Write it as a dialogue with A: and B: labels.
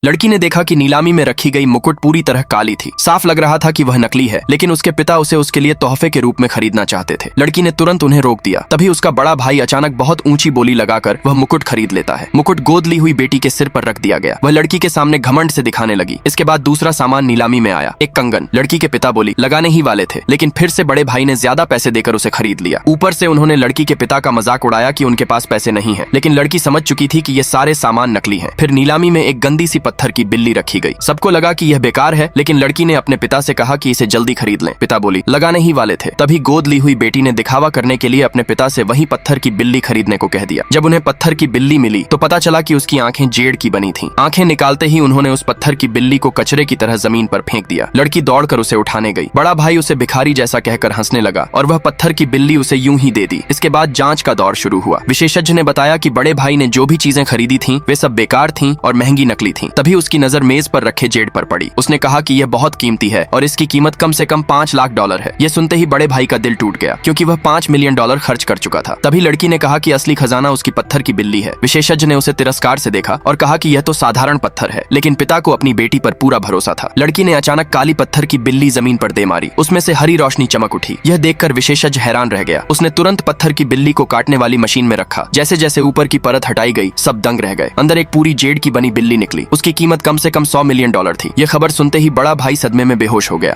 A: लड़की ने देखा कि नीलामी में रखी गई मुकुट पूरी तरह काली थी। साफ लग रहा था कि वह नकली है, लेकिन उसके पिता उसे उसके लिए तोहफे के रूप में खरीदना चाहते थे। लड़की ने तुरंत उन्हें रोक दिया। तभी उसका बड़ा भाई अचानक बहुत ऊंची बोली लगाकर वह मुकुट खरीद लेता है। मुकुट गोद ली हुई बेटी के सिर पर रख दिया गया। वह लड़की के सामने घमंड से दिखाने लगी। इसके बाद दूसरा सामान नीलामी में आया, एक कंगन। लड़की के पिता बोली लगाने ही वाले थे, लेकिन फिर से बड़े भाई ने ज्यादा पैसे देकर उसे खरीद लिया। ऊपर से उन्होंने लड़की के पिता का मजाक उड़ाया कि उनके पास पैसे नहीं है, लेकिन लड़की समझ चुकी थी कि ये सारे सामान नकली हैं। फिर नीलामी में एक गंदी सी पत्थर की बिल्ली रखी गई। सबको लगा कि यह बेकार है, लेकिन लड़की ने अपने पिता से कहा कि इसे जल्दी खरीद लें। पिता बोली लगाने ही वाले थे। तभी गोद ली हुई बेटी ने दिखावा करने के लिए अपने पिता से वही पत्थर की बिल्ली खरीदने को कह दिया। जब उन्हें पत्थर की बिल्ली मिली तो पता चला कि उसकी आंखें जेड़ की बनी थीं। आंखें निकालते ही उन्होंने उस पत्थर की बिल्ली को कचरे की तरह जमीन पर फेंक दिया। लड़की दौड़कर उसे उठाने गई। बड़ा भाई उसे भिखारी जैसा कहकर हंसने लगा और वह पत्थर की बिल्ली उसे यूं ही दे दी। इसके बाद जांच का दौर शुरू हुआ। विशेषज्ञ ने बताया कि बड़े भाई ने जो भी चीजें खरीदी थीं वे सब बेकार थीं और महंगी नकली थीं। तभी उसकी नजर मेज पर रखे जेड पर पड़ी। उसने कहा कि यह बहुत कीमती है और इसकी कीमत कम से कम $5 लाख है। यह सुनते ही बड़े भाई का दिल टूट गया, क्योंकि वह $5 मिलियन खर्च कर चुका था। तभी लड़की ने कहा कि असली खजाना उसकी पत्थर की बिल्ली है। विशेषज्ञ ने उसे तिरस्कार से देखा और कहा कि यह तो साधारण पत्थर है, लेकिन पिता को अपनी बेटी पर पूरा भरोसा था। लड़की ने अचानक काली पत्थर की बिल्ली जमीन पर दे मारी। उसमें से हरी रोशनी चमक उठी। यह देखकर विशेषज्ञ हैरान रह गया। उसने तुरंत पत्थर की बिल्ली को काटने वाली मशीन में रखा। जैसे जैसे ऊपर की परत हटाई गई, सब दंग रह गए। अंदर एक पूरी जेड की बनी बिल्ली निकली। उसकी कीमत कम से कम $100 मिलियन थी। यह खबर सुनते ही बड़ा भाई सदमे में बेहोश हो गया।